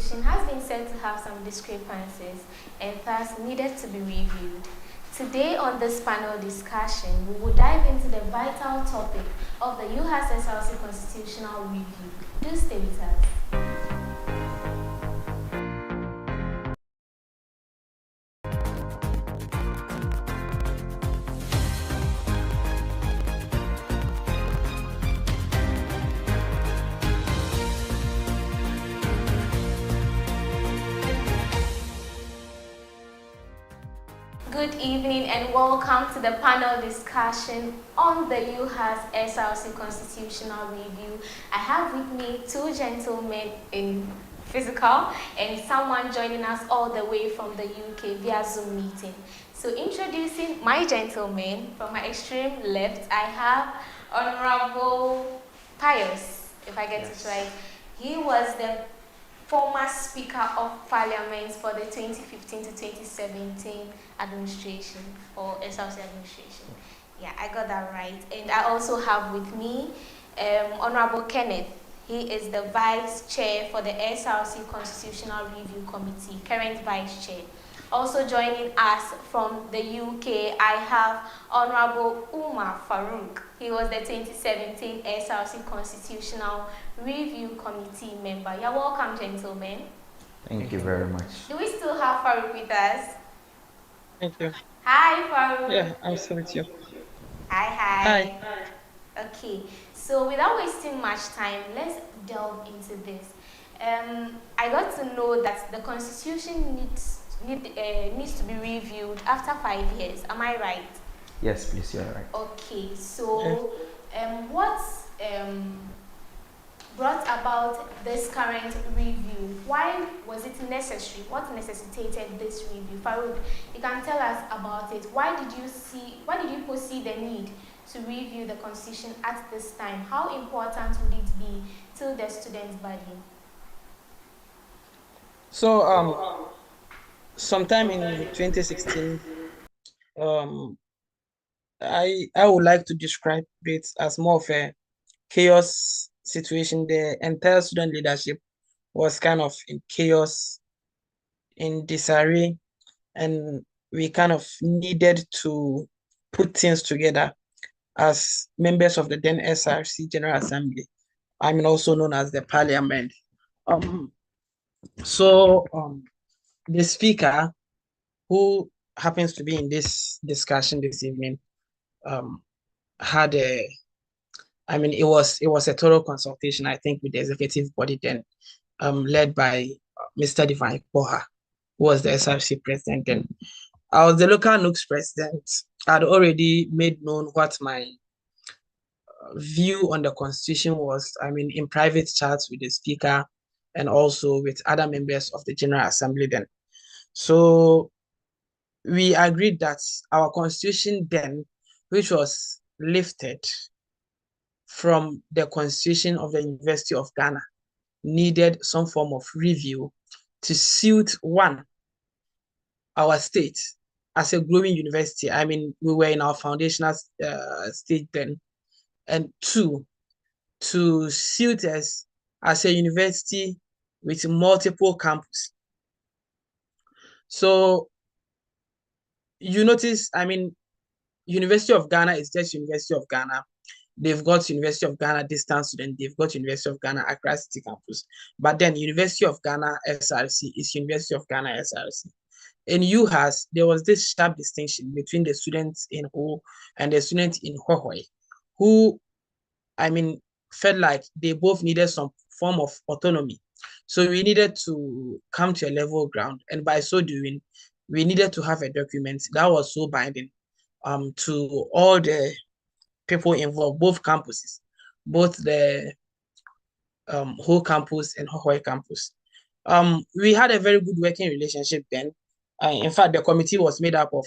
Constitution has been said to have some discrepancies and thus needed to be reviewed. Today on this panel discussion, we will dive into the vital topic of the UHAS SRC Constitutional Review. Do stay with us. Good evening and welcome to the panel discussion on the UHAS SRC Constitutional Review. I have with me two gentlemen in physical and someone joining us all the way from the UK via Zoom meeting. So introducing my gentlemen, from my extreme left, I have Honorable Pius, if I get it right. He was the former Speaker of Parliament for the 2015 to 2017 administration, or SRC administration. Yeah, I got that right. And I also have with me Honorable Kenneth. He is the Vice Chair for the SRC Constitutional Review Committee, current Vice Chair. Also joining us from the UK, I have Honorable Umar Farouk. He was the 2017 SRC Constitutional Review Committee member. You're welcome, gentlemen. Thank you very much. Do we still have Farouk with us? Thank you. Hi, Farouk. Yeah, I'm still with you. Hi. Okay, so without wasting much time, let's delve into this. I got to know that the Constitution needs to be reviewed after 5 years. Am I right? Yes, please, you're right. Okay, so what brought about this current review? Why was it necessary? What necessitated this review? Farouk, you can tell us about it. Why did you foresee the need to review the Constitution at this time? How important would it be to the student body? So, sometime in 2016, I would like to describe it as more of a chaos situation. The entire student leadership was kind of in chaos, in disarray, and we kind of needed to put things together as members of the then SRC General Assembly. I mean, also known as the Parliament. The speaker, who happens to be in this discussion this evening, had it was a total consultation, I think, with the executive body then, led by Mr. Divine Poha, who was the SRC president then. I was the local NUCS president. I'd already made known what my view on the Constitution was, in private chats with the speaker and also with other members of the General Assembly then. So we agreed that our Constitution then, which was lifted from the Constitution of the University of Ghana, needed some form of review to suit, one, our state as a growing university. We were in our foundational stage then. And two, to suit us as a university with multiple campuses. So you notice, University of Ghana is just University of Ghana. They've got University of Ghana distance student, they've got University of Ghana Accra City Campus. But then University of Ghana SRC is University of Ghana SRC. In UHAS, there was this sharp distinction between the students in Ho and the students in Hohoi, who, felt like they both needed some form of autonomy. So we needed to come to a level ground. And by so doing, we needed to have a document that was so binding to all the people involved, both campuses, both the Ho campus and Hohoi campus. We had a very good working relationship then. In fact, the committee was made up of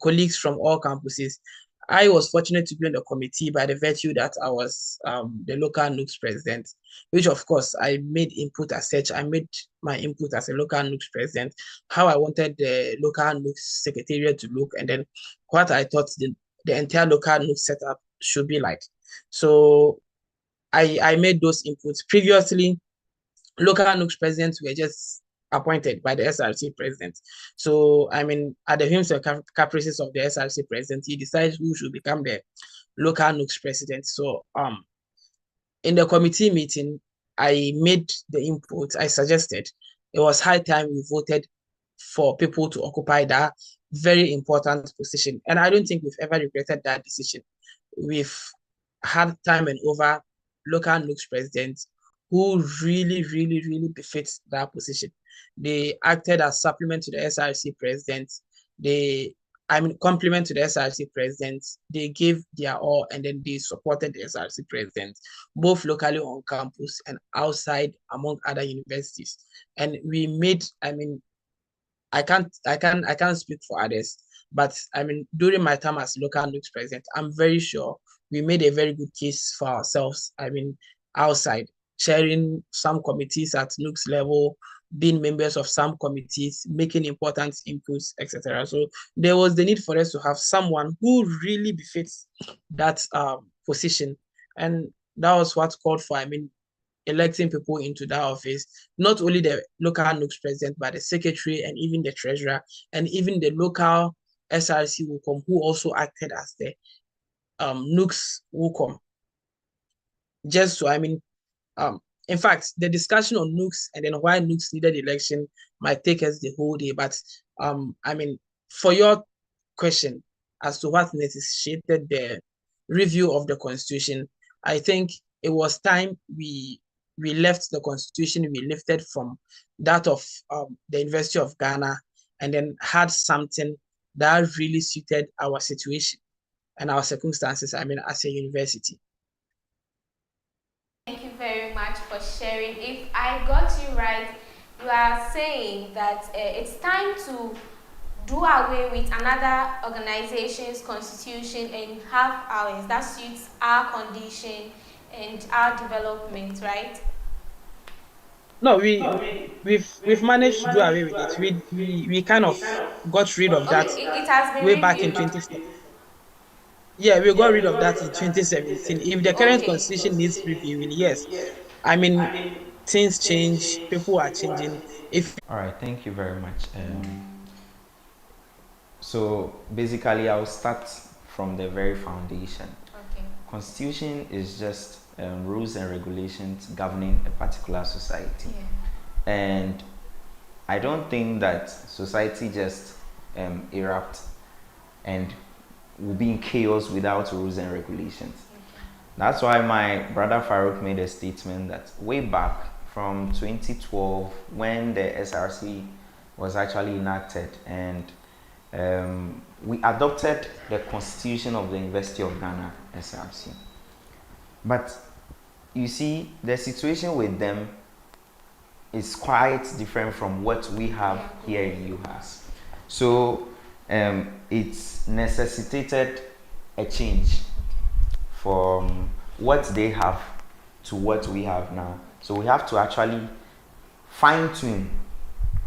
colleagues from all campuses. I was fortunate to be on the committee by the virtue that I was the local NUCS president, which of course I made input as such. I made my input as a local NUCS president, how I wanted the local NUCS secretariat to look, and then what I thought the entire local NUCS setup should be like. So I made those inputs. Previously, local NUCS presidents were just appointed by the SRC president. So, I mean, at the whims and caprices of the SRC president, he decides who should become the local NUCS president. So, in the committee meeting, I made the input. I suggested it was high time we voted for people to occupy that very important position. And I don't think we've ever regretted that decision. We've had time and over local NUCS presidents who really befits that position. They acted as supplement to the SRC president. They, I mean, compliment to the SRC president. They gave their all and then they supported the SRC president, both locally on campus and outside among other universities. And we made, I mean, I can't speak for others, but I mean, during my time as local NUCS president, I'm very sure we made a very good case for ourselves. I mean, outside, chairing some committees at NUCS level, being members of some committees, making important inputs, etc. So there was the need for us to have someone who really befits that position. And that was what called for, I mean, electing people into that office, not only the local NUCS president, but the secretary and even the treasurer, and even the local SRC WUCOM, who also acted as the NUCS WUCOM. Just so, I mean, in fact, the discussion on NUCS and then why NUCS needed election might take us the whole day. But I mean, for your question as to what necessitated the review of the Constitution, I think it was time we left the Constitution, we lifted from that of the University of Ghana and then had something that really suited our situation and our circumstances, I mean, as a university. Thank you very much for sharing. If I got you right, you are saying that it's time to do away with another organization's constitution and have ours that suits our condition and our development, right? No, we've managed to do away with it. We kind of got rid of that Okay, it has been way back in reviewed. 2017. Yeah, we got rid of that in 2017. If the current Okay. constitution needs reviewing, yes. I mean, things change, people are changing. If All right, thank you very much. So basically, I'll start from the very foundation. Okay. Constitution is just rules and regulations governing a particular society. Yeah. And I don't think that society just erupt and will be in chaos without rules and regulations. That's why my brother Farouk made a statement that way back from 2012, when the SRC was actually enacted, and we adopted the Constitution of the University of Ghana, SRC. But you see, the situation with them is quite different from what we have here in UHAS. So it's necessitated a change from what they have to what we have now. So we have to actually fine-tune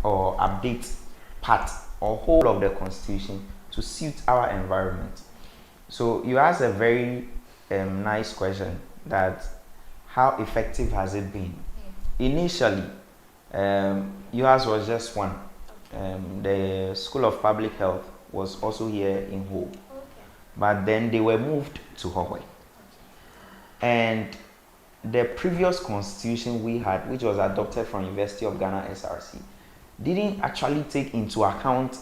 or update part or whole of the Constitution to suit our environment. So you asked a very nice question, that how effective has it been? Initially, UHAS was just one. The School of Public Health was also here in Ho, but then they were moved to Hawaii. And the previous constitution we had, which was adopted from University of Ghana SRC, didn't actually take into account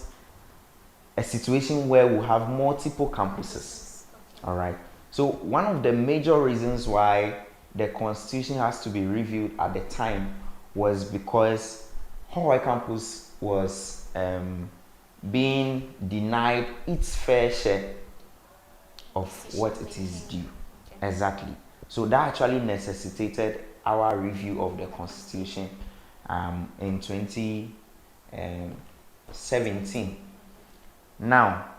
a situation where we have multiple campuses. All right. So one of the major reasons why the constitution has to be reviewed at the time was because Hawaii campus was being denied its fair share of what it is due. Exactly. So that actually necessitated our review of the constitution in 2017. Now,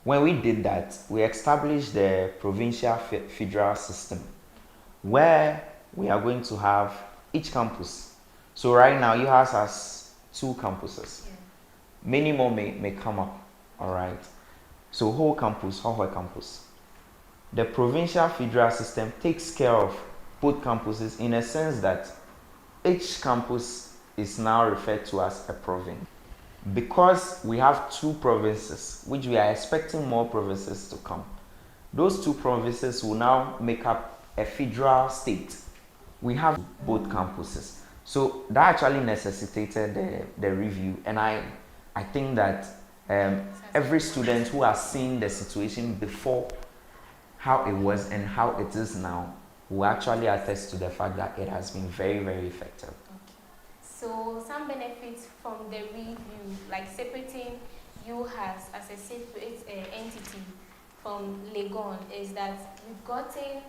when we did that, we established the provincial federal system, where we are going to have each campus. So right now, UHAS has 2 campuses. Many more may come up. All right. So whole campus, Hawaii campus. The provincial federal system takes care of both campuses in a sense that each campus is now referred to as a province. Because we have 2 provinces, which we are expecting more provinces to come, those 2 provinces will now make up a federal state. We have both campuses. So that actually necessitated the review, and I think that every student who has seen the situation before, how it was and how it is now, will actually attest to the fact that it has been very, very effective. Okay. So some benefits from the review, like separating UHAS as a separate entity from Legon, is that we've gotten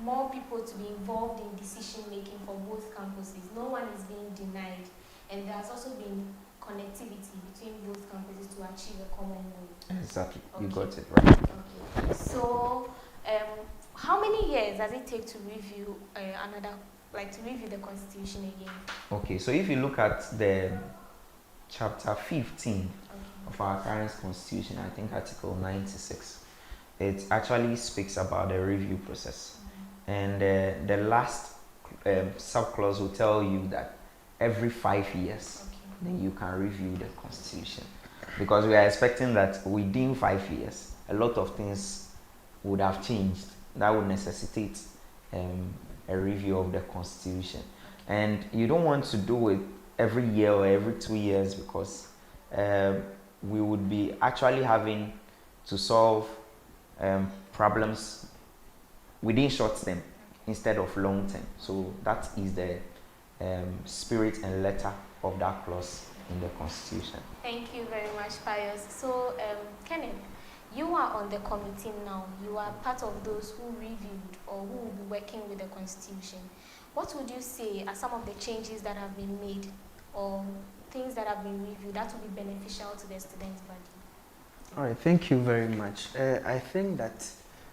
more people to be involved in decision making for both campuses. No one is being denied, and there has also been connectivity between both campuses to achieve a common goal. Exactly, okay. You got it right. Okay. So, how many years does it take to review to review the Constitution again? Okay, so if you look at the chapter 15 of our current Constitution, I think Article 96, it actually speaks about the review process. And the last subclause will tell you that every 5 years, then you can review the Constitution. Because we are expecting that within 5 years, a lot of things would have changed that would necessitate a review of the Constitution. And you don't want to do it every year or every 2 years, because we would be actually having to solve problems within short term instead of long term. So that is the spirit and letter of that clause in the Constitution. Thank you very much, Pius. So, Kenneth, you are on the committee now. You are part of those who reviewed or who will be working with the Constitution. What would you say are some of the changes that have been made or things that have been reviewed that will be beneficial to the students' body? All right, thank you very much. I think that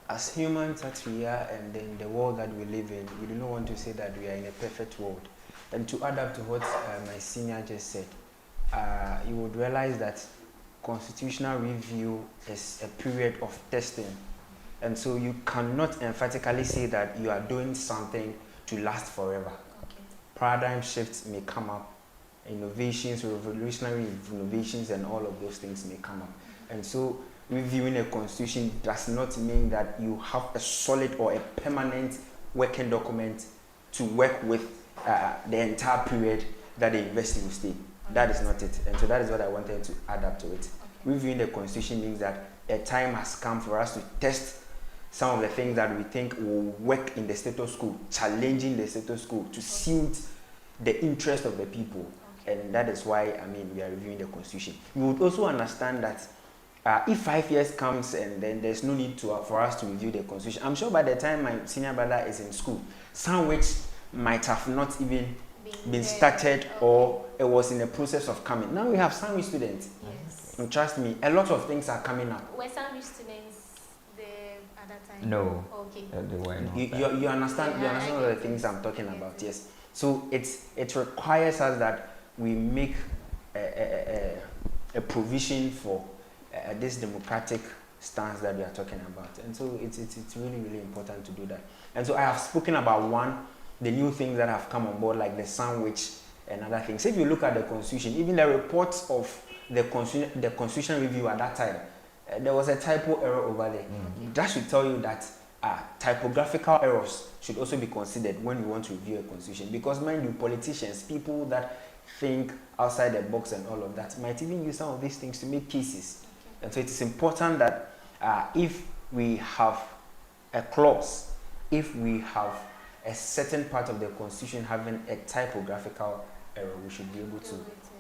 as humans that we are, and in the world that we live in, we do not want to say that we are in a perfect world. And to add up to what my senior just said, you would realize that constitutional review is a period of testing. And so you cannot emphatically say that you are doing something to last forever. Okay. Paradigm shifts may come up, innovations, revolutionary innovations, and all of those things may come up. And so reviewing a constitution does not mean that you have a solid or a permanent working document to work with the entire period that the university will stay. That is not it. And so that is what I wanted to add up to it. Reviewing the constitution means that a time has come for us to test some of the things that we think will work in the status quo, challenging the status quo to suit the interest of the people. And that is why, we are reviewing the constitution. We would also understand that if 5 years comes and then there's no need for us to review the constitution, I'm sure by the time my senior brother is in school, some which might have not even been started or it was in the process of coming. Now we have sandwich students. Yes. And trust me, a lot of things are coming up. Were sandwich students there at that time? No. Okay. They were not. You understand? You understand all the things I'm talking about? Yes. So it requires us that we make a provision for this democratic stance that we are talking about, and so it's really, really important to do that. And so I have spoken about the new things that have come on board, like the sandwich and other things. If you look at the constitution, even the reports of the constitutional review at that time, there was a typo error over there. That should tell you that typographical errors should also be considered when you want to review a constitution, because mind you, politicians, people that think outside the box and all of that, might even use some of these things to make cases. And so it is important that if we have a clause, if we have a certain part of the constitution having a typographical error, we should be able to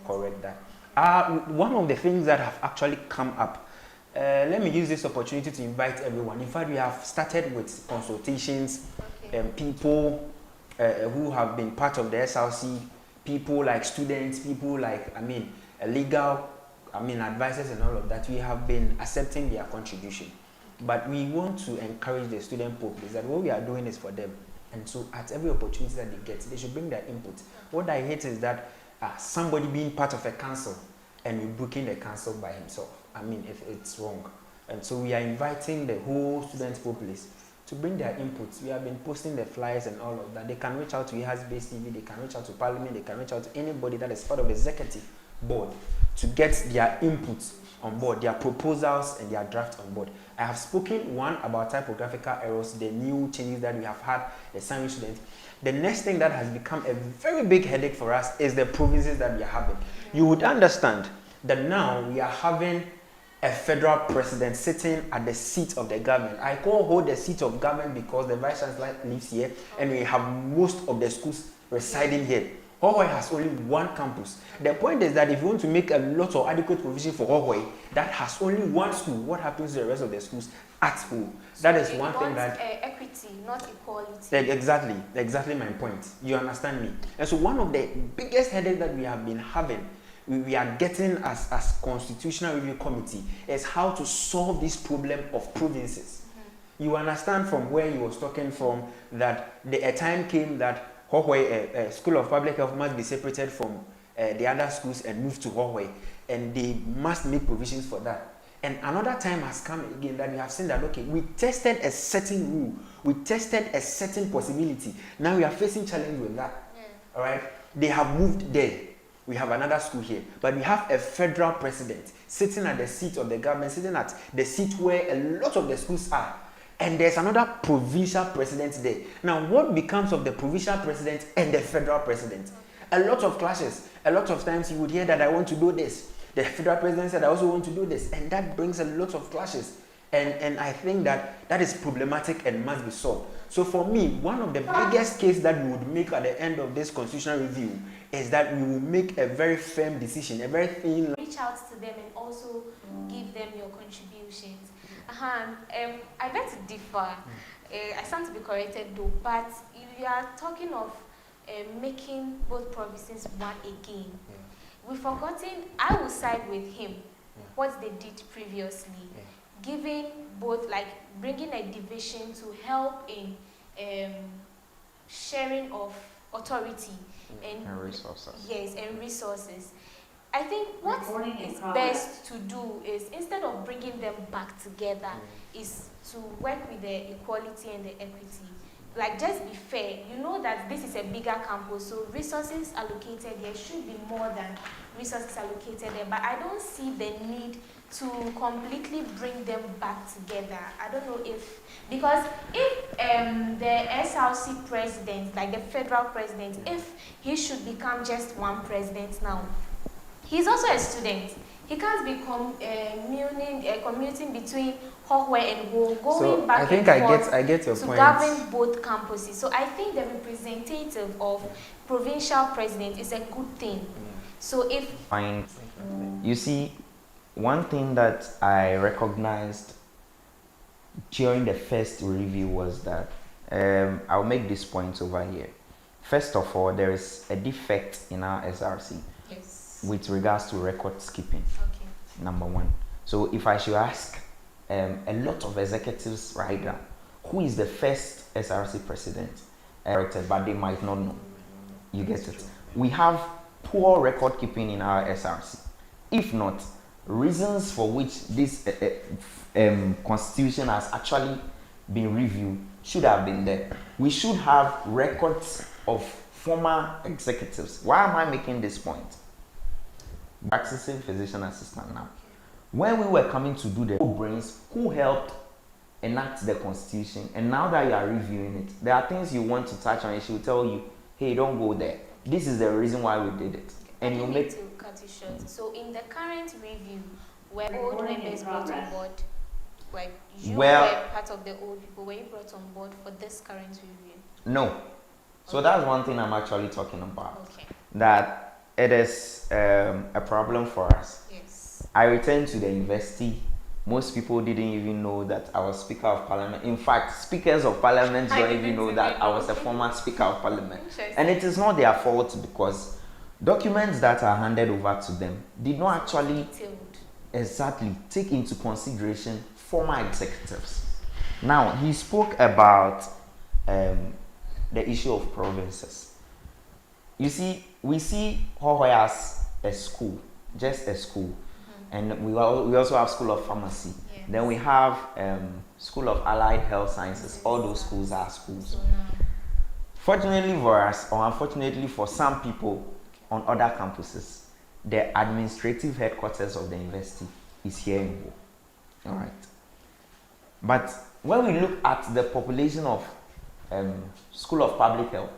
correct that. One of the things that have actually come up, let me use this opportunity to invite everyone. In fact, we have started with consultations, people who have been part of the SRC, people like students, people like, legal, advisors and all of that. We have been accepting their contribution. But we want to encourage the student populace that what we are doing is for them. And so at every opportunity that they get, they should bring their input. What I hate is that somebody being part of a council and rebuking the council by himself. If it's wrong. And so we are inviting the whole student populace to bring their inputs. We have been posting the flyers and all of that. They can reach out to UHAS-based TV, they can reach out to Parliament, they can reach out to anybody that is part of the executive board to get their inputs on board, their proposals and their draft on board. I have spoken one about typographical errors, the new changes that we have had, the science students. The next thing that has become a very big headache for us is the provinces that we are having. You would understand that now we are having a federal president sitting at the seat of the government. I call hold the seat of government because the vice chancellor lives here and we have most of the schools residing here. Hohoi has only one campus. The point is that if you want to make a lot of adequate provision for Hohoi that has only one school, what happens to the rest of the schools at home? That is one thing that equity, not equality. Exactly my point. You understand me? And so one of the biggest headaches that we have been having, we are getting as Constitutional Review Committee, is how to solve this problem of provinces. You understand from where you was talking from that a time came that Hohoi, School of Public Health must be separated from the other schools and move to Hohoi, and they must make provisions for that. And another time has come again that we have seen that, okay, we tested a certain rule, we tested a certain possibility. Now we are facing challenge with that. All right, they have moved there. We have another school here, but we have a federal president sitting at the seat of the government, sitting at the seat where a lot of the schools are. And there's another provincial president there. Now, what becomes of the provincial president and the federal president? A lot of clashes. A lot of times you would hear that I want to do this. The federal president said I also want to do this. And that brings a lot of clashes. And I think that is problematic and must be solved. So for me, one of the biggest cases that we would make at the end of this constitutional review is that we will make a very firm decision, a very thin. Reach out to them and also give them your contributions. I beg to differ. I stand to be corrected though, but you are talking of making both provinces one again. We've forgotten, I will side with him, what they did previously. Giving both, like bringing a division to help in sharing of authority and resources. Yes, and resources. I think what is best to do is, instead of bringing them back together, is to work with the equality and the equity. Like, just be fair. You know that this is a bigger campus, so resources allocated here should be more than resources allocated there. But I don't see the need to completely bring them back together. I don't know if, because if the SRC president, like the federal president, if he should become just one president now, he's also a student. He can't be commuting between Hohoi and Ho, going back and forth I get your to point. govern both campuses. So I think the representative of provincial president is a good thing. So if Fine. You see, one thing that I recognized during the first review was that I'll make this point over here. First of all, there is a defect in our SRC. Yes. With regards to record skipping. Okay. Number one. So if I should ask a lot of executives right now, who is the first SRC president? But they might not know. You get it? We have poor record keeping in our SRC. If not, reasons for which this constitution has actually been reviewed should have been there. We should have records of former executives. Why am I making this point? Practicing physician assistant now. When we were coming to do the brains, who helped enact the constitution, and now that you are reviewing it, there are things you want to touch on and she will tell you, hey, don't go there. This is the reason why we did it. And you make to cut it short. So in the current review, were old members brought on board? Like you were part of the old people, were you brought on board for this current review? No. So that's one thing I'm actually talking about. Okay. That it is a problem for us. Yes. I returned to the university. Most people didn't even know that I was Speaker of Parliament. In fact, Speakers of Parliament don't even know that I was a former Speaker of Parliament. And it is not their fault because documents that are handed over to them did not actually exactly take into consideration former executives. Now, he spoke about the issue of provinces. You see, we see Hohoi as a school, just a school. And we also have School of Pharmacy. Yes. Then we have School of Allied Health Sciences. All those schools are schools. So now, Fortunately for us, or unfortunately for some people on other campuses, the administrative headquarters of the university is here in Ho. All right. But when we look at the population of School of Public Health,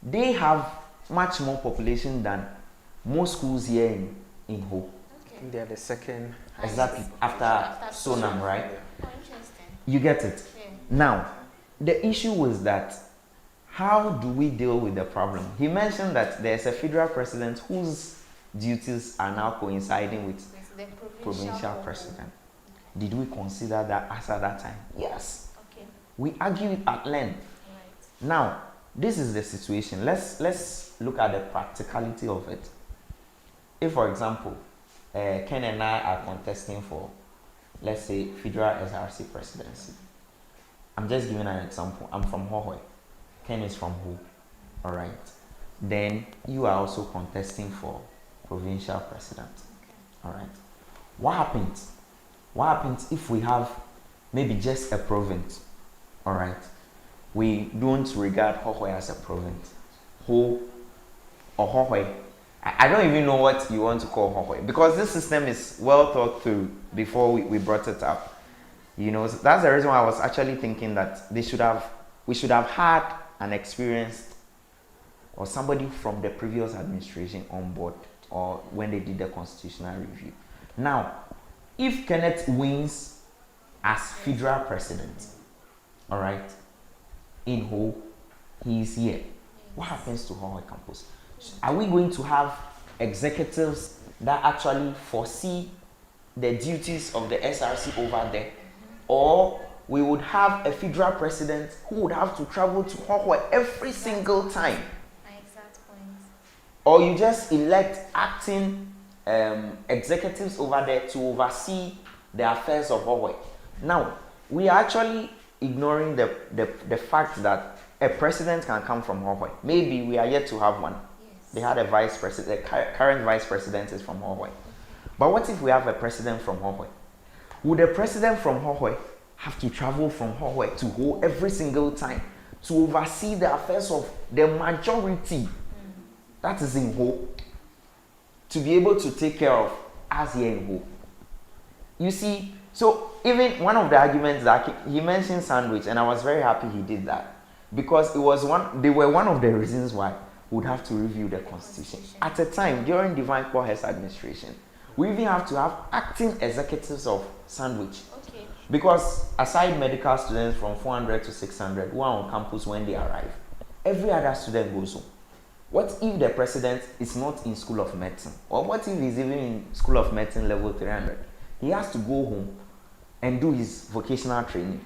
they have much more population than most schools here in Ho. I think they are the second. Exactly, after Sonam, right? oh, interesting. You get it? Yeah. Now, the issue was that how do we deal with the problem? He mentioned that there's a federal president whose duties are now coinciding with With the provincial president. Did we consider that as at that time? Yes. Okay. We argued at length. Right. Now, this is the situation. Let's look at the practicality of it. If, for example, Ken and I are contesting for, let's say, federal SRC presidency. I'm just giving an example. I'm from Hohoi. Ken is from Ho. All right. Then you are also contesting for provincial president. All right. What happens? What happens if we have maybe just a province? All right. We don't regard Hohoi as a province. Ho or Hohoi. I don't even know what you want to call Hohoi, because this system is well thought through before we brought it up. You know, so that's the reason why I was actually thinking that we should have had an experienced or somebody from the previous administration on board, or when they did the constitutional review. Now, if Kenneth wins as federal president, all right, in Ho, he is here. What happens to Hohoi campus? Are we going to have executives that actually foresee the duties of the SRC over there? Or we would have a federal president who would have to travel to Hohoi every single time? My exact point. Or you just elect acting executives over there to oversee the affairs of Hohoi? Now, we are actually ignoring the fact that a president can come from Hohoi. Maybe we are yet to have one. Yes. They had a vice president, the current vice president is from Hohoi. But what if we have a president from Hohoi? Would a president from Hohoi have to travel from Hohoi to Ho every single time to oversee the affairs of the majority that is in Ho, to be able to take care of us here in Ho? You see, so even one of the arguments that he mentioned sandwich, and I was very happy he did that, because they were one of the reasons why we would have to review the constitution. At a time during Divine Poor's administration, we even have to have acting executives of sandwich. Okay. Because aside medical students from 400 to 600 who are on campus when they arrive, every other student goes home. What if the president is not in School of Medicine? Or what if he's even in School of Medicine level 300? He has to go home and do his vocational training.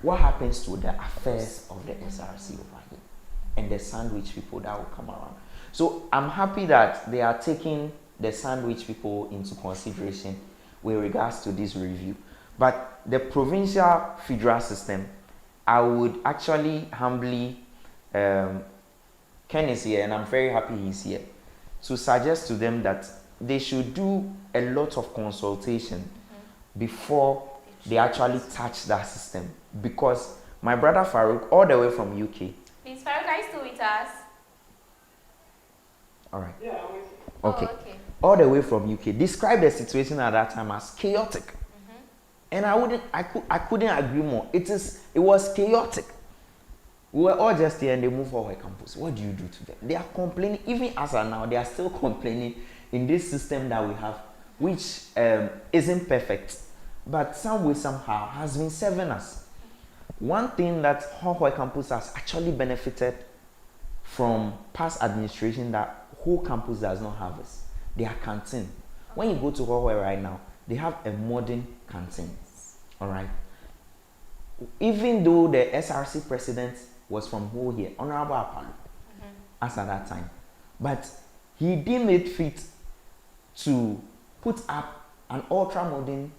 What happens to the affairs of the SRC over here and the sandwich people that will come around? So I'm happy that they are taking the sandwich people into consideration with regards to this review. But the provincial federal system, I would actually humbly, Ken is here and I'm very happy he's here, to suggest to them that they should do a lot of consultation before they actually touch that system. Because my brother Farouk, all the way from UK. Please, Farouk, are you still with us? All right. Yeah, I'm with you. Okay. Oh, okay. All the way from UK, described the situation at that time as chaotic. And I couldn't agree more. It was chaotic. We were all just here and they moved forward campus. What do you do to them? They are complaining, even as of now, they are still complaining in this system that we have, which isn't perfect, but some way, somehow, has been serving us. One thing that Hohoi campus has actually benefited from past administration that whole campus does not have is their canteen. When you go to Hohoi right now, they have a modern canteen. All right. Even though the SRC president was from Ho here, Honorable Apalo, as at that time, but he deemed it fit to put up an ultra modern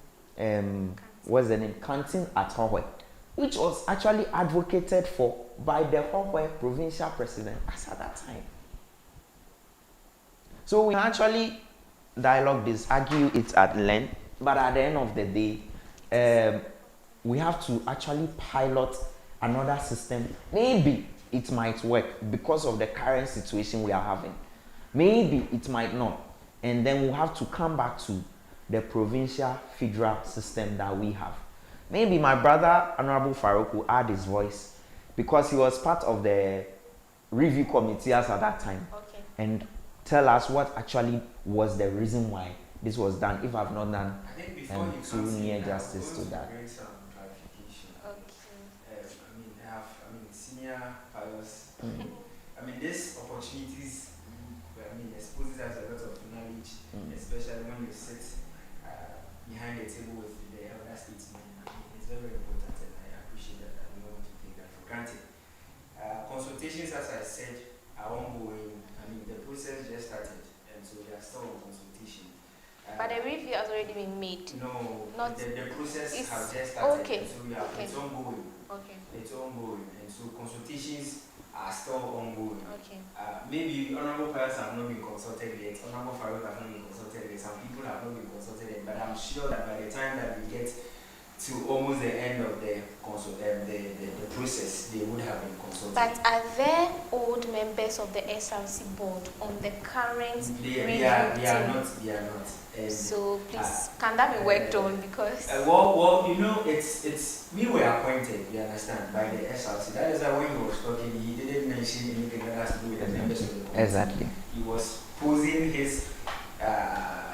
what's the name, canteen at Hohoi, which was actually advocated for by the Hohoi provincial president as at that time. So we actually dialogue this, argue it at length, but at the end of the day, we have to actually pilot another system. Maybe it might work because of the current situation we are having. Maybe it might not. And then we'll have to come back to the provincial federal system that we have. Maybe my brother, Honorable Farouk, will add his voice because he was part of the review committee as at that time. Okay. And tell us what actually was the reason why this was done, if I've not done too near justice to that. Senior pious. This opportunities, exposes us a lot of knowledge, especially when you sit behind the table with the elder statesmen. It's very important, and I appreciate that. I don't want to take that for granted. Consultations, as I said, are ongoing. The process just started, and so they are still on consultation. But the review has already been made. No, not the process has just started. Okay. So it's ongoing. Okay. It's ongoing, and so consultations are still ongoing. Okay. Maybe honorable powers have not been consulted yet. Honorable Farouk have not been consulted yet. Some people have not been consulted yet. But I'm sure that by the time that we get to almost the end of the process, they would have been consulted. But are there old members of the SRC board on the current review team? They are not. So please, can that be worked on? Because it's we were appointed. You understand, by the SRC. That is why when he was talking, he didn't mention anything that has to do with the members of the committee. Exactly. He was posing his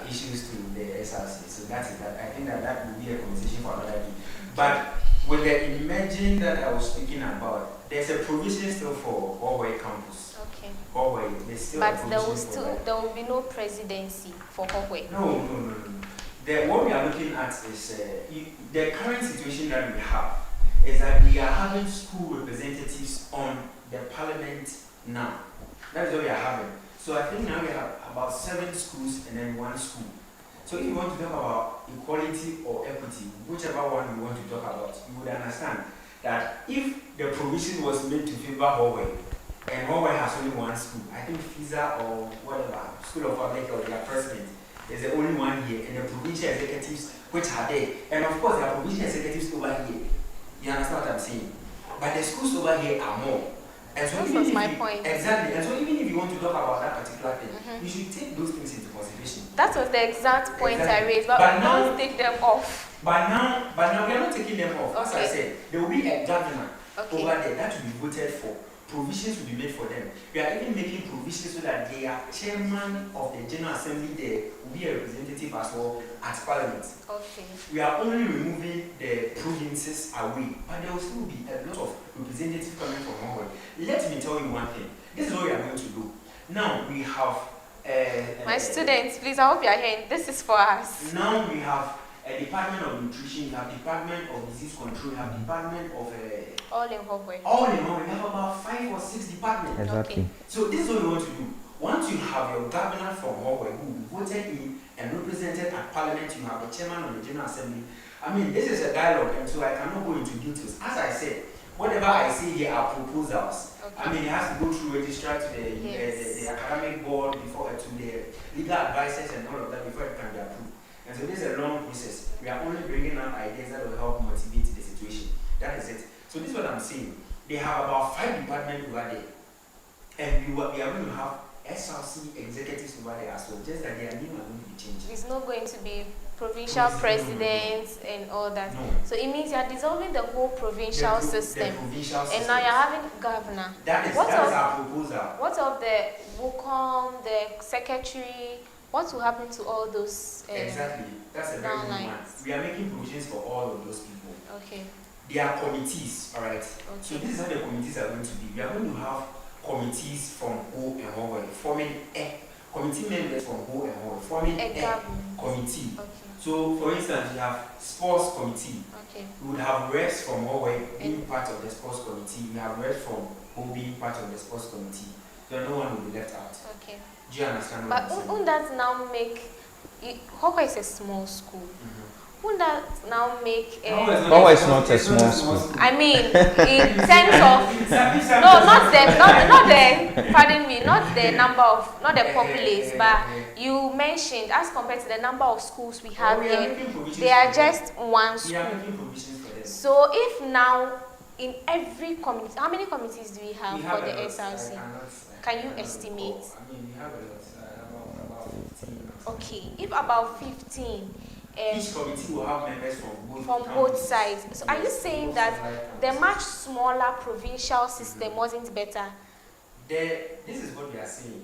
issues to the SRC. So that is that. I think that would be a conversation for another day. But with the emerging that I was speaking about, there's a provision still for Huawei campus. okay. Huawei, there's still But a there provision will for there will be no presidency for Huawei. No. What we are looking at is the current situation that we have is that we are having school representatives on the parliament now. That is what we are having. So I think now we have about 7 schools and then 1 school. So if you want to talk about equality or equity, whichever one you want to talk about, you would understand that if the provision was made to favor Huawei, and Huawei has only 1 school, I think FISA or whatever, School of Public or their president, is the only one here, and the provincial executives which are there. And of course, there are provincial executives over here. You understand what I'm saying? But the schools over here are more. And so This was my point. Exactly. And so even if you want to talk about that particular thing, you should take those things into consideration. That was the exact point Exactly. I raised, but now, don't take them off. But now we are not taking them off. As I said, there will be a governor over there that will be voted for. Provisions will be made for them. We are even making provisions so that their chairman of the General Assembly there will be a representative as well at Parliament. Okay. We are only removing the provinces away, but there will still be a lot of representatives coming from Huawei. Let me tell you one thing. This is what we are going to do. Now we have my students, please, I hope you are hearing. This is for us. Now we have a Department of Nutrition, we have Department of Disease Control, we have Department of all in Huawei. All in all, we have about 5 or 6 departments. Exactly. Okay. So this is what we want to do. Once you have your governor from Huawei who voted in and represented at Parliament, you have the chairman of the General Assembly. This is a dialogue, and so I cannot go into details. As I said, whatever I say here are proposals. Okay. It has to go through registrar to the academic board before to the legal advisors and all of that before it can be approved. And so this is a long process. We are only bringing up ideas that will help motivate the situation. That is it. So this is what I'm saying. They have about 5 departments over there. And we are going to have SRC executives over there as well. Just that their name are going to be changed. It's not going to be provincial presidents and all that. No. So it means you are dissolving the whole provincial system. The provincial and system. now you're having governor. That is our proposal. What of the WUCOM, the secretary? What will happen to all those? Exactly. That's a very good one. We are making provisions for all of those people. Okay. They are committees, alright? Okay. So this is how the committees are going to be. We are going to have committees from Ho and Huawei, forming a committee members from Ho and Huawei, forming a committee. Okay. So for instance, we have sports committee. Okay. We would have reps from Huawei being part of the sports committee. We have reps from Ho being part of the sports committee. So no one will be left out. Okay. Do you understand what But I'm saying? won't that now make Huawei is a small school? Wouldn't that now make Power is not a small school. I mean, in terms of no, pardon me, not the number of, not the populace, but you mentioned as compared to the number of schools we have here, they are just one school. So if now in every community, how many communities do we have for the SRC? Can you estimate? I mean, we have a lot, about 15. Okay, if about 15. Each committee will have members from both sides. So are you saying that the much smaller provincial system wasn't better? This is what we are saying.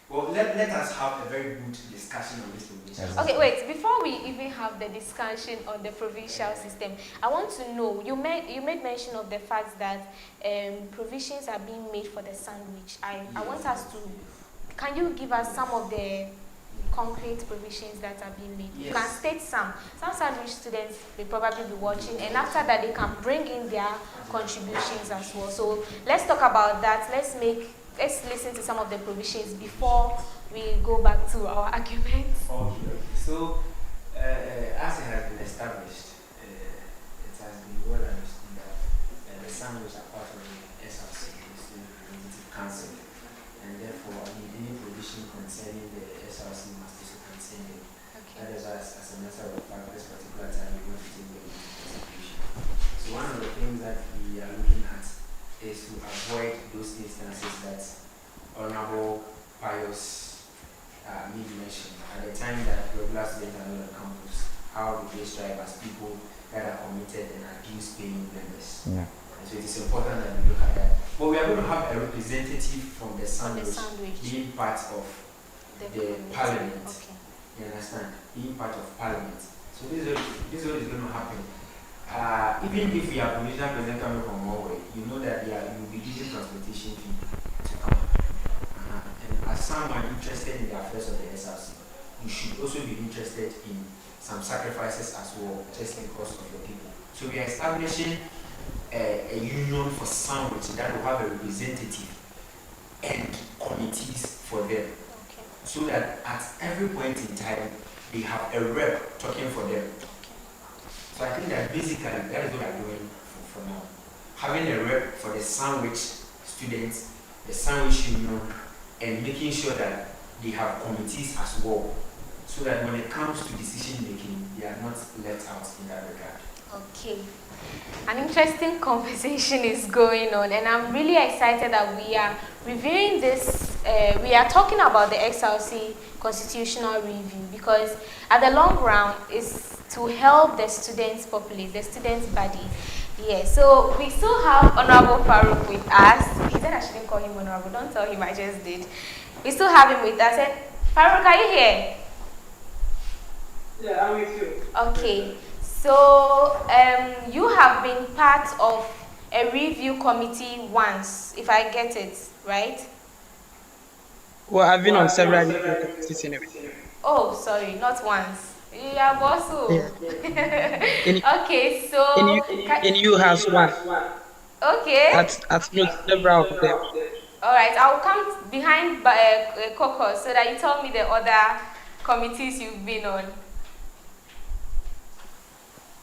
Well, let us have a very good discussion on this provincial. Okay, wait. Before we even have the discussion on the provincial system, I want to know, you made mention of the fact that provisions are being made for the sandwich. I want us to, can you give us some of the concrete provisions that are being made? Yes. You can state some sandwich students will probably be watching, and after that they can bring in their contributions as well. So let's talk about that. Let's listen to some of the provisions before we go back to our arguments. Okay. So as it has been established, it has been well understood that the sandwich are part of the SRC, the Student Representative Council, and therefore any provision concerning the SRC must also concern them. Okay. That is as a matter of fact, this particular time we want to take them into consideration. So one of the things that we are looking at is to avoid those instances that Honorable Pius made mention at the time that regular students are not on campus. How do they strive as people that are committed and abuse paying members? Yeah. And so it is important that we look at that. But we are going to have a representative from the sandwich being part of the parliament. Okay. You understand? Being part of parliament. So this is what is going to happen. Even if we are provisional president coming from Norway, you know that you will be using transportation fee to come. And as someone interested in the affairs of the SRC, you should also be interested in some sacrifices as well, just because of your people. So we are establishing a union for sandwich that will have a representative and committees for them. Okay. So that at every point in time, they have a rep talking for them. So I think that basically that is what we are doing for now. Having a rep for the sandwich students, the sandwich union, and making sure that they have committees as well, so that when it comes to decision making, they are not left out in that regard. Okay. An interesting conversation is going on, and I'm really excited that we are reviewing this. We are talking about the SRC Constitutional Review, because at the long run is to help the students populate, the students' body. Yeah, so we still have Honorable Farouk with us. He said I shouldn't call him Honorable. Don't tell him I just did. We still have him with us. Farouk, are you here? Yeah, I'm with you. Okay. So you have been part of a review committee once, if I get it right? Well, I've been on several review committees and everything. Oh, sorry, not once. Yeah, boss. Yeah. Okay, so In UHAS one. okay. At several of them. All right, I'll come behind Coco so that you tell me the other committees you've been on.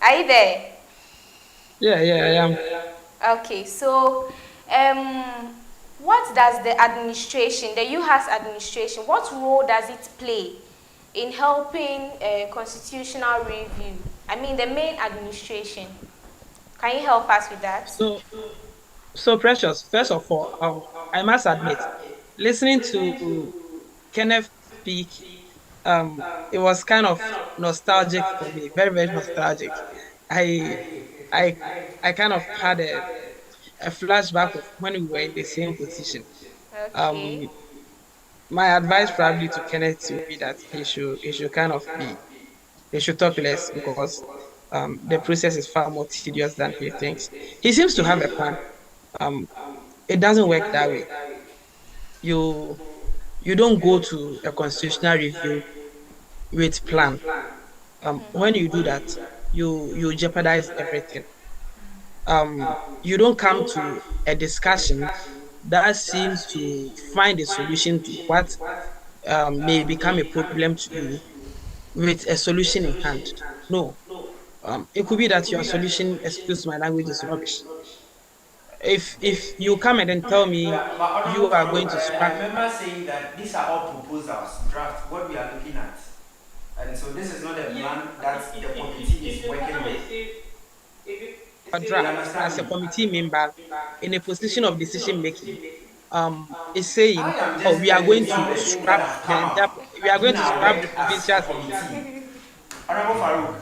Are you there? Yeah, I am. Okay, so what does the administration, the UHAS administration, what role does it play in helping constitutional review? I mean, the main administration. Can you help us with that? So Precious, first of all, I must admit, listening to Kenneth speak, it was kind of nostalgic for me, very, very nostalgic. I kind of had a flashback of when we were in the same position. Okay. My advice probably to Kenneth would be that he should kind of he should talk less, because the process is far more tedious than he thinks. He seems to have a plan. It doesn't work that way. You don't go to a constitutional review with plan. When you do that, you jeopardize everything. You don't come to a discussion that seems to find a solution to what may become a problem to you with a solution in hand. No, It could be that your solution, excuse my language, is rubbish. If you come and then tell me But you Honorable are going Farouk, to I scrap, remember saying that these are all proposals, draft, what we are looking at. And so this is not a plan that the committee is working with. a You draft understand as a me? committee member in a position of decision making, is saying, I am oh, just we are telling going you some of to the things that scrap have the come entire, up we are going in to our scrap the work as provincial a system. committee. Honorable Farouk,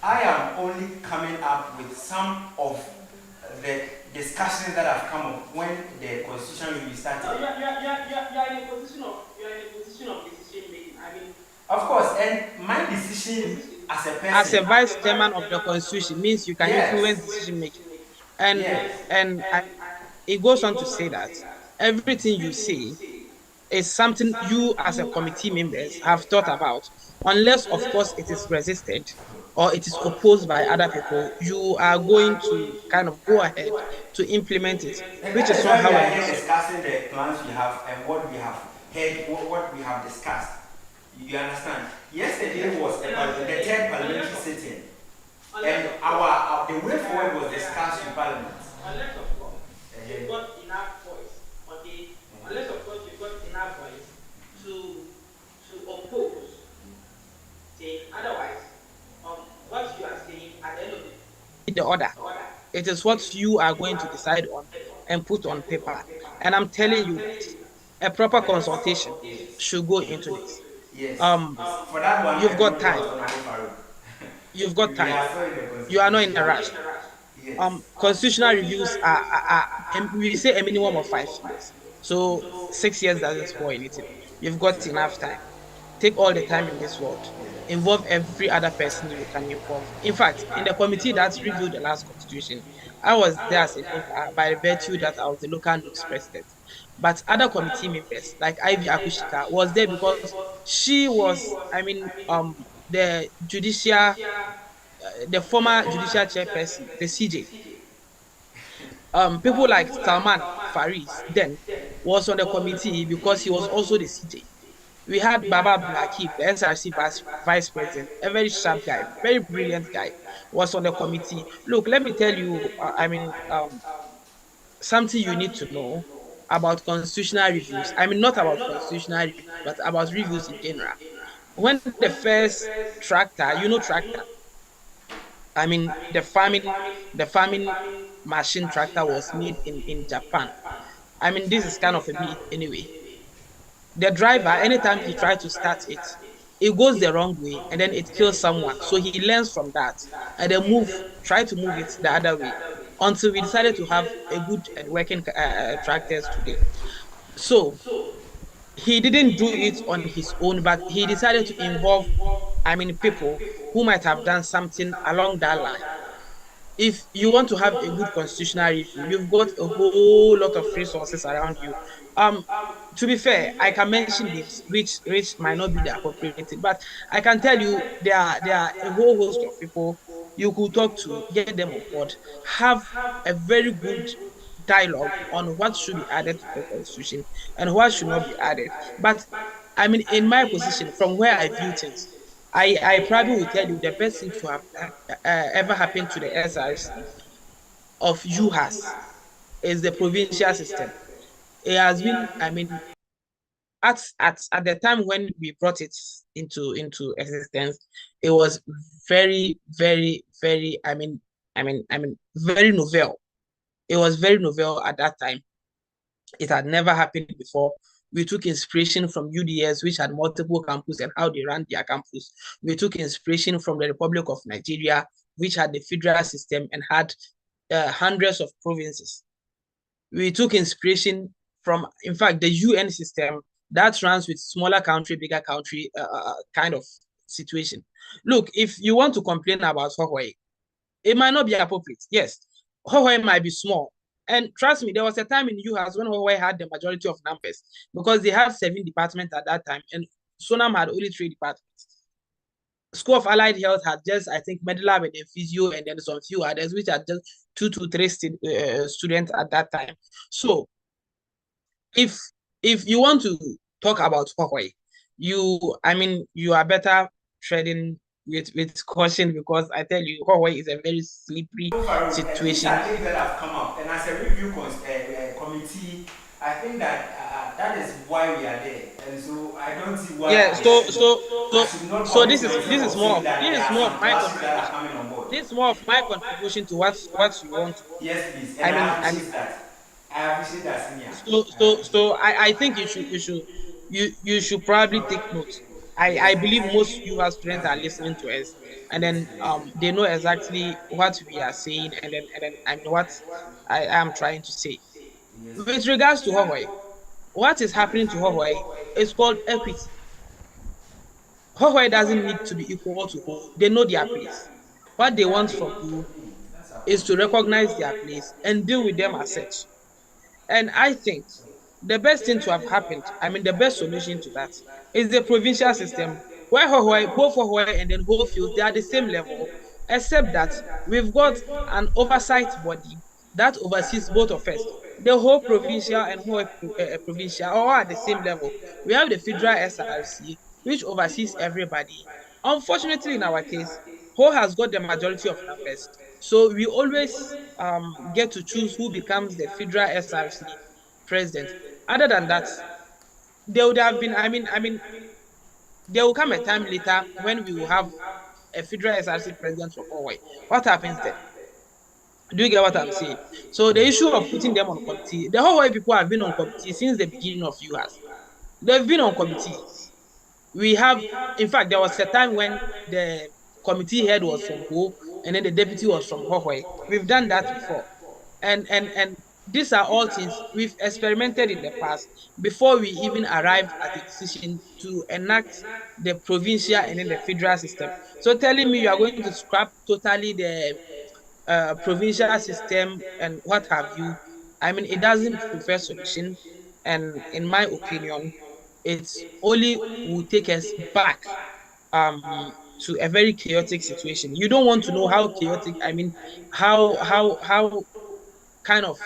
I am only coming up with some of the discussions that have come up when the constitution review started. No, you are in a position of decision making. I mean, Of course, and my decision as a as a person. vice chairman of the constitution means you can influence Yes. decision making, and Yes. it goes on to say that everything you say is something you as a committee members have thought about, unless of course it is resisted or it is opposed by other people. You are going to kind of go ahead to implement it, And which that is is why we somehow are a here mission. discussing the plans we have and what we have heard, what we have discussed. You understand? Yesterday was the third parliamentary sitting, and our the way forward was discussed in Parliament. Unless of course you've got enough voice, okay? Unless of course you've got enough voice to oppose, okay? Otherwise, what you are saying at the end of the order, it is what you are going to decide on and put on paper. And I'm telling you that a proper consultation should go into this. Yes. Um, For that one, you've I do got not want time. Honorable Farouk. You've got We time. are still in the You are not constitution. in a rush. Yes. Constitutional reviews we say a minimum of 5 years. So 6 years doesn't spoil anything. You've got enough time. Take all the time in this world. Involve every other person you can involve. In fact, in the committee that reviewed the last constitution, I was there as a member by virtue that I was the local NUPS president. But other committee members, like Ivy Akushika, was there because she was, the the former judicial chairperson, the CJ. People like Salman Faris then was on the committee because he was also the CJ. We had Baba Abdulakib, the SRC vice president, a very sharp guy, very brilliant guy, was on the committee. Look, let me tell you, something you need to know about constitutional reviews. I mean, not about constitutional reviews, but about reviews in general. When the first tractor, tractor, the farming machine tractor was made in Japan. I mean, this is kind of a myth anyway. The driver, anytime he tries to start it, it goes the wrong way and then it kills someone. So he learns from that and then try to move it the other way until we decided to have a good and working tractors today. So he didn't do it on his own, but he decided to involve, people who might have done something along that line. If you want to have a good constitutional review, you've got a whole lot of resources around you. Um, to be fair, I can mention names which might not be the appropriate thing, but I can tell you there are a whole host of people you could talk to, get them on board, have a very good dialogue on what should be added to the constitution and what should not be added. But in my position, from where I view things, I probably will tell you the best thing to have ever happened to the SRC of UHAS is the provincial system. It has been, at the time when we brought it into existence, it was very, very, very, very novel. It was very novel at that time. It had never happened before. We took inspiration from UDS, which had multiple campuses and how they ran their campus. We took inspiration from the Republic of Nigeria, which had the federal system and had hundreds of provinces. We took inspiration from, in fact, the UN system that runs with smaller country, bigger country kind of situation. Look, if you want to complain about Huawei, it might not be appropriate. Yes, Huawei might be small. And trust me, there was a time in UHAS when Huawei had the majority of numbers because they had 7 departments at that time, and Sonam had only 3 departments. School of Allied Health had just, I think, Medlab and Physio, and then some few others, which had just 2 to 3 students at that time. So, if you want to talk about Huawei, you are better treading with caution, because I tell you, Huawei is a very slippery So Farouk, these situation. are things that have come up, and as a review committee, I think that that is why we are there, and so I don't see why Yeah, I so should not so commit this myself is of saying that this there is are more of some my classes that are contribution. coming on board. This is more of my contribution to what you want to do. Yes, please, and I mean, I mean, I appreciate that, senior. I appreciate so that. I think you should probably take notes. I believe most UHAS students are listening to us, and then they know exactly what we are saying, and then I mean what I am trying to say. Yes, With regards to Huawei, what is happening to Huawei is called equity. Huawei doesn't need to be equal to who. They know their place. What they want from you is to recognize their place and deal with them as such. And I think the best thing to have happened, I mean, the best solution to that is the provincial system where Hawaii, both Hawaii and then whole fields, they are the same level, except that we've got an oversight body that oversees both of us. The whole provincial and whole provincial all at the same level. We have the federal SRC, which oversees everybody. Unfortunately, in our case, Ho has got the majority of numbers. So we always get to choose who becomes the federal SRC president. Other than that, there would have been, there will come a time later when we will have a federal SRC president from Hawaii. What happens then? Do you get what I'm saying? So the issue of putting them on committee, the Hawaii people have been on committee since the beginning of UHAS. They've been on committees. We have, in fact, there was a time when the committee head was from Ho and then the deputy was from Hawaii. We've done that before. And these are all things we've experimented in the past before we even arrived at a decision to enact the provincial and then the federal system. So telling me you are going to scrap totally the provincial system and what have you, I mean, it doesn't prefer solution. And in my opinion, it's only will take us back to a very chaotic situation. You don't want to know how chaotic, I mean, how kind of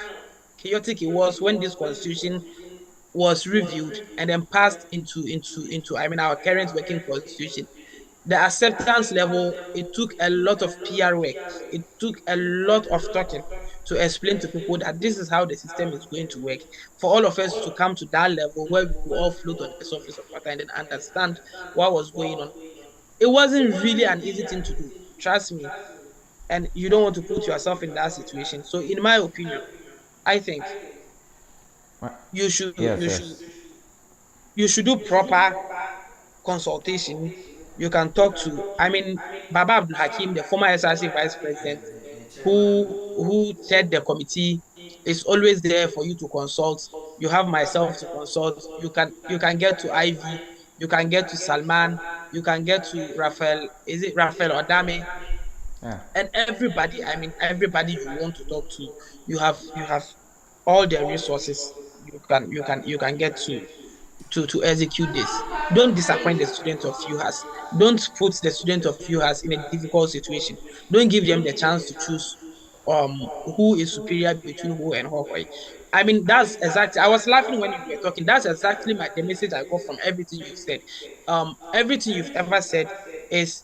chaotic it was when this constitution was reviewed and then passed into I mean our current working constitution. The acceptance level, it took a lot of PR work. It took a lot of talking to explain to people that this is how the system is going to work. For all of us to come to that level where we will all float on the surface of water and then understand what was going on. It wasn't really an easy thing to do. Trust me. And you don't want to put yourself in that situation. So in my opinion, I think Right. you should Yes, you should yes. you should do proper consultation. You can talk to, I mean, Baba Abdul Hakim, the former SRC vice president, the chairman. who chaired the committee, is always there for you to consult. You have myself to consult. You can get to Ivy, you can get to Salman, you can get to Raphael. Is it Raphael Odame? Yeah. And everybody, I mean, everybody you want to talk to, you have all the resources you can get to execute this. Don't disappoint the student of UHAS. Don't put the student of UHAS in a difficult situation. Don't give them the chance to choose who is superior between who and Huawei. I mean, that's exactly, I was laughing when you were talking. That's exactly the message I got from everything you've said. Everything you've ever said is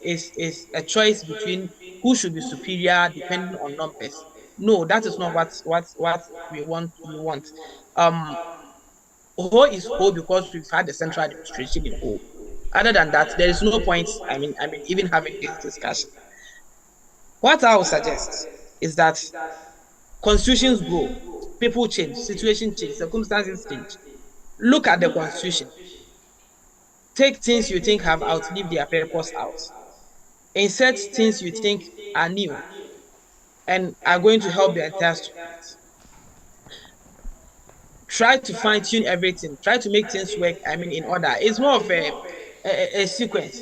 a choice between who should be superior depending on numbers. No, that is not what we want. Um Ho is Ho because we've had the central administration in Ho. Other than that, there is no point. Even having this discussion. What I would suggest is that constitutions grow, people change, situation change, circumstances change. Look at the constitution. Take things you think have outlived their purpose out. Insert things you think are new and are going to help the entire student. Try to fine tune everything. Try to make things work. I mean, in order. It's more of a sequence.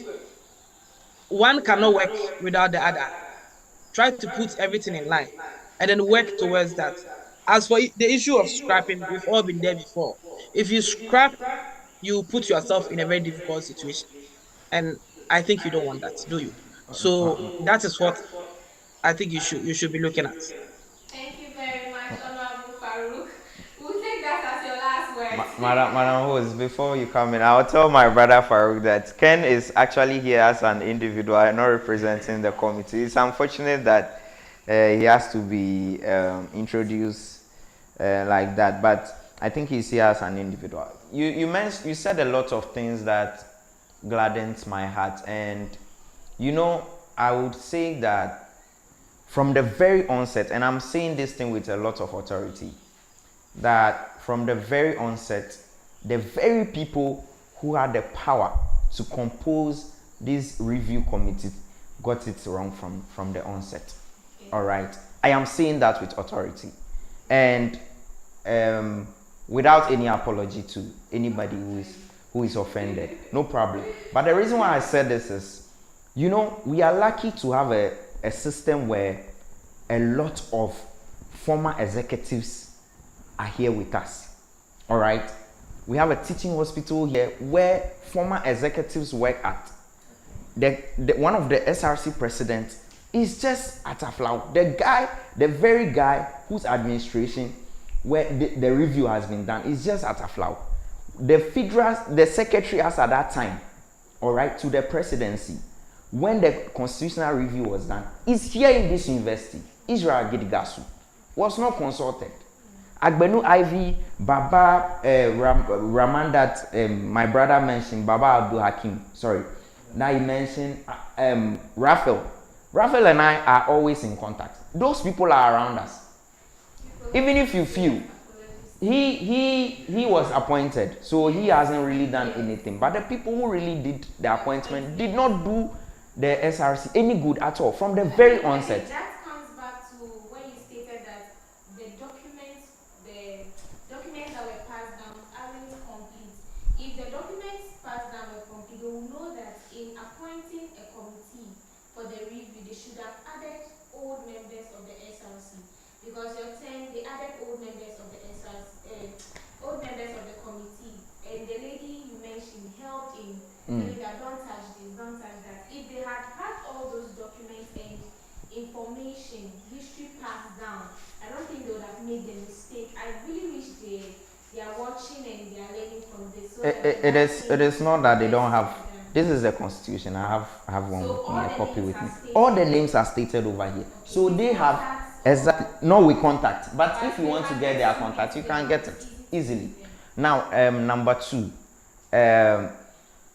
One cannot work without the other. Try to put everything in line and then work towards that. As for the issue of scrapping, we've all been there before. If you scrap, you put yourself in a very difficult situation. And I think you don't want that, do you? So that is what I think you should be looking at. Thank you very much, Honorable Farouk. We'll take that as your last Madam Host, before you come in, I'll tell my brother Farouk that Ken is actually here as an individual and not representing the committee. It's unfortunate that he has to be introduced like that, but I think he's here as an individual. You said a lot of things that gladdens my heart, and I would say that from the very onset, and I'm saying this thing with a lot of authority, that from the very onset, the very people who had the power to compose this review committee got it wrong from the onset. Okay. All right. I am saying that with authority. And without any apology to anybody who is offended. No problem. But the reason why I said this is, we are lucky to have a system where a lot of former executives are here with us. All right. We have a teaching hospital here where former executives work at. One of the SRC presidents is just at a flower. The very guy whose administration where the review has been done is just at a flower. The secretary as at that time, all right, to the presidency, when the constitutional review was done, is here in this university. Israel Gidigasu was not consulted. Agbenu Ivy, Baba Raman that my brother mentioned, Baba Abdul Hakim, sorry. Now he mentioned Raphael. Raphael and I are always in contact. Those people are around us. Even if you feel, he was appointed, so he hasn't really done anything. But the people who really did the appointment did not do the SRC any good at all from the very onset. That comes back to when you stated that the documents that were passed down aren't complete. If the documents passed down were complete, they will know that in appointing a committee for the review, they should have added old members of the SRC. Because you're saying they added old members of the SRC, old members of the committee, and the lady you mentioned helped in saying that don't touch this, don't touch that. If they had all those documents and information, history passed down, I don't think they would have made the mistake. I really wish they are watching and they are learning from this. So it is not that they don't have. This is the constitution. I have one with me, a copy with me. All the names are stated over here. So they have exactly not with contact. But if you want to get their contact, you can get it easily. Now, number 2.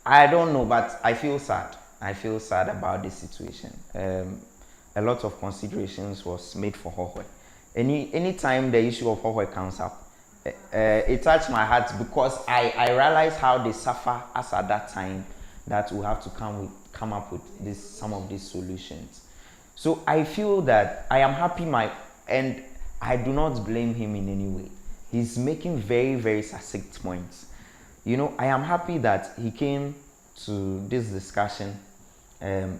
I don't know, but I feel sad. I feel sad about this situation. A lot of considerations was made for Hohwe. Anytime the issue of Hohwe comes up, it touched my heart because I realized how they suffer as at that time that we have to come up with some of these solutions. So I feel that I am happy and I do not blame him in any way. He's making very, very succinct points. I am happy that he came to this discussion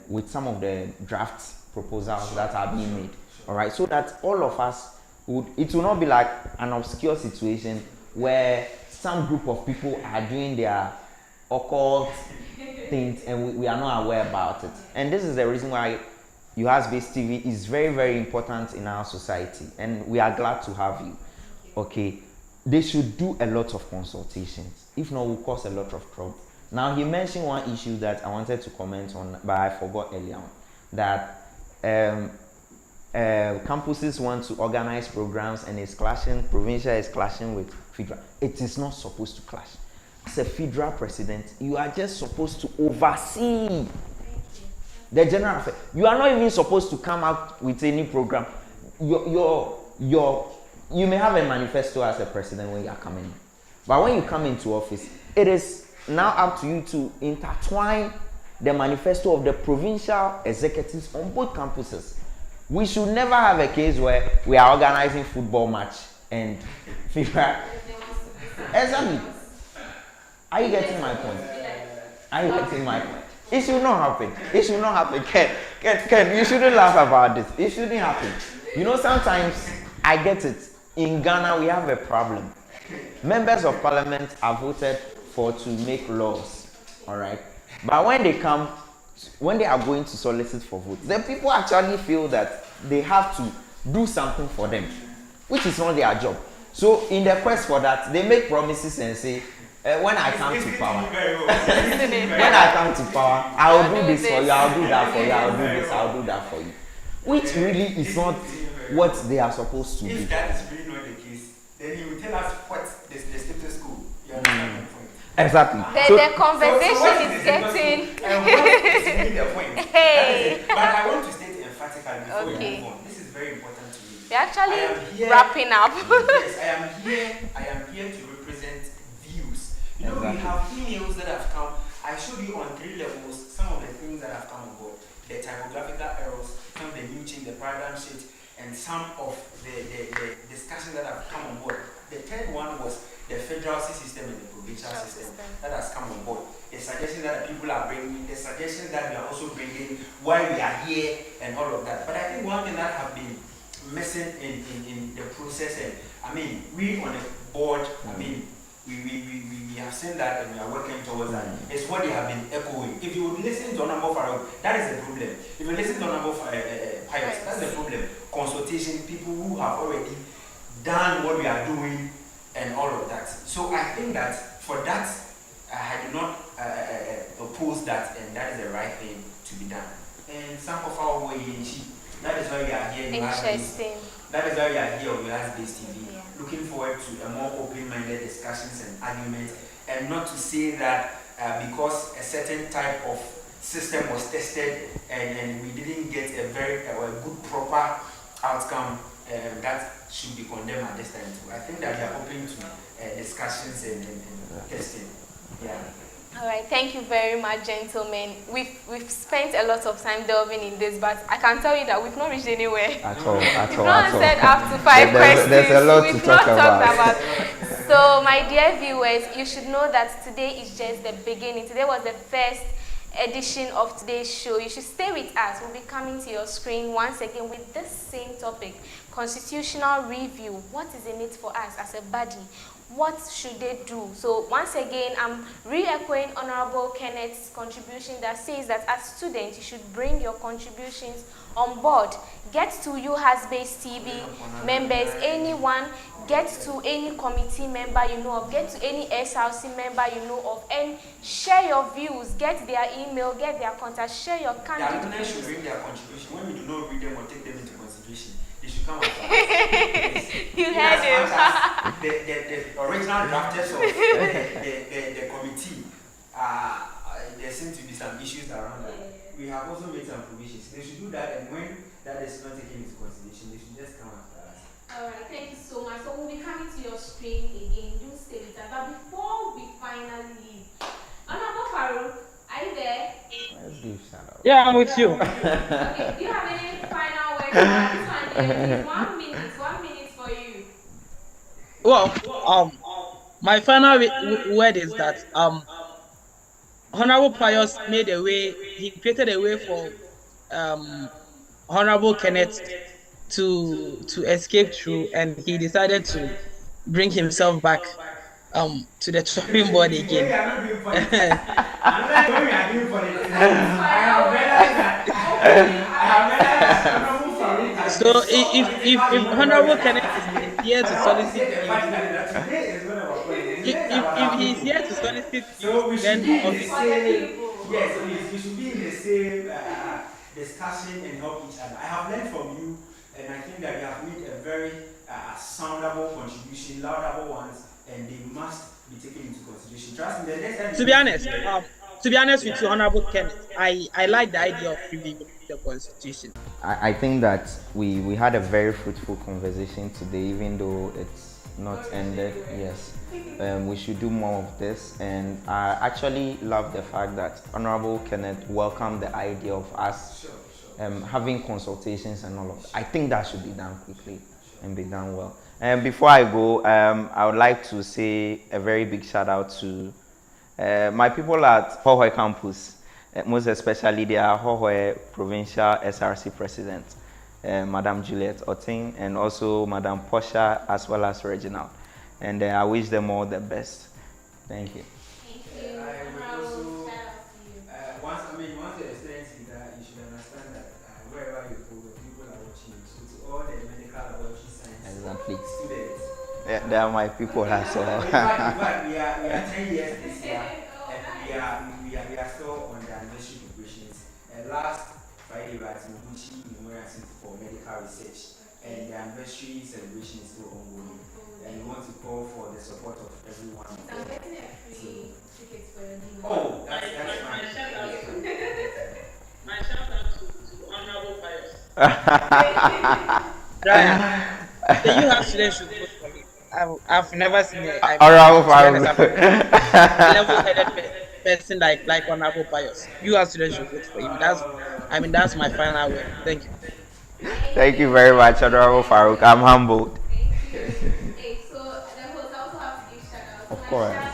with some of the draft proposals that are being made. All right, so that all of us it will not be like an obscure situation where some group of people are doing their occult things and we are not aware about it. And this is the reason why UHAS-based TV is very, very important in our society, and we are glad to have you. Okay, they should do a lot of consultations. If not, will cause a lot of trouble. Now, he mentioned one issue that I wanted to comment on, but I forgot earlier on, that campuses want to organize programs and it's clashing, provincial is clashing with federal. It is not supposed to clash. As a federal president, you are just supposed to oversee the general affair. You are not even supposed to come out with any program. You may have a manifesto as a president when you are coming in. But when you come into office, it is now up to you to intertwine the manifesto of the provincial executives on both campuses. We should never have a case where we are organizing football match and FIFA. Exactly. Are you getting my point? Are you getting my point? It should not happen. It should not happen. Ken, you shouldn't laugh about this. It shouldn't happen. Sometimes I get it. In Ghana, we have a problem. Members of parliament are voted for to make laws. All right. But when they are going to solicit for votes, the people actually feel that they have to do something for them, which is not their job. So in the quest for that, they make promises and say, when I come to power, when I come to power, I'll do this for you, I'll do that for you, I'll do this, I'll do that for you. Which really is not what they are supposed to do. If that is really not the case, then he will tell us what the status quo. You understand my point? Exactly. The conversation is getting. What is really the point? Hey. But I want to state emphatically before we move on. This is very important to me. We're actually wrapping up. Yes, I am here to represent views. You know, we have emails that have come. I showed you on 3 levels some of the things that have come on board. The typographical errors, some of the new change, the paradigm shift, and some of the discussions that have come on board. The third one was the federalcy system and the provincial system that has come on board. The suggestions that people are bringing, the suggestions that we are also bringing, why we are here, and all of that. But I think one thing that have been missing in the process, and I mean, we on the board, I mean, we have seen that and we are working towards that. It's what they have been echoing. If you listen to Honorable Farouk, that is the problem. If you listen to Honorable Pius, that's the problem. Consultation, people who have already done what we are doing and all of that. So I think that for that, I do not oppose that, and that is the right thing to be done. And some of our way in that is why we are here. Interesting. That is why we are here on UHAS-based TV, looking forward to a more open-minded discussions and arguments, and not to say that because a certain type of system was tested and we didn't get a very good proper outcome, that should be condemned at this time too. I think that we are open to discussions and testing. Yeah. All right, thank you very much, gentlemen. We've spent a lot of time delving in this, but I can tell you that we've not reached anywhere. At all. We've not answered up to 5 questions. There's a lot we've to talk about. So, my dear viewers, you should know that today is just the beginning. Today was the first edition of today's show. You should stay with us. We'll be coming to your screen once again with this same topic, constitutional review. What is in it for us as a body? What should they do? So once again, I'm re-echoing Honorable Kenneth's contribution that says that as students, you should bring your contributions on board. Get to UHAS-based TV members, anyone, get to any committee member you know of, get to any SRC member you know of, and share your views, get their email, get their contact, share your candidate views. The alumni should bring their contribution. When we do not read them or take them into consideration, they should come and You heard him. The original drafters of the committee, there seem to be some issues around that. We have also made some provisions. They should do that, and when that is not taken into consideration, they should just come after us. Alright, thank you so much. So we'll be coming to your screen again. Do stay with us. But before we finally leave, Honorable Farouk, are you there? Let's give shout out. Yeah, I'm with you. Okay, do you have any final words about this one? Here, 1 minute, 1 minute for you. Well, my final word is that Honorable Pius made a way. He created a way for Honorable Kenneth to escape through, and he decided to bring himself back to the chopping board again. So if Honorable Kenneth is here to solicit if he's here to solicit then obviously yes, we should be in the same discussion and help each other. I have learned from you, and I think that you have made a very soundable contribution, laudable ones, and they must be taken into consideration. Trust me, the next time. To be honest with you, Honorable Kenneth, I like the idea of reviewing the Constitution. I think that we had a very fruitful conversation today, even though it's not ended. Yes, we should do more of this, and I actually love the fact that Honorable Kenneth welcomed the idea of us having consultations and all of that. I think that should be done quickly and be done well. And before I go, I would like to say a very big shout out to my people at Hohoe campus, most especially the Hohoe Provincial SRC President, Madam Juliet Otting, and also Madam Portia, as well as Reginald. And I wish them all the best. Thank you. Thank you. I would also, once the experience is that, you should understand that wherever you go, the people are watching you. So to all the medical laboratory science Exactly. students, Yeah, they are my people as well. In fact, we are 10 years this year, and we are still on the anniversary preparations. And last Friday, we were at Mimshack Memorial Center for Medical Research, and the anniversary celebration is still ongoing. And we want to call for the support of everyone. I'm getting a free ticket for your dinner. Oh, that's fine. My shout out to Honorable Pius. Brian, the UHAS students should vote for me. I've never seen a level-headed person like Honorable Pius. UHAS students should vote for him. That's my final word. Thank you. Thank you very much, Honorable Farouk. I'm humbled. Thank you. Hey, so the host also have to give shout out. Of course.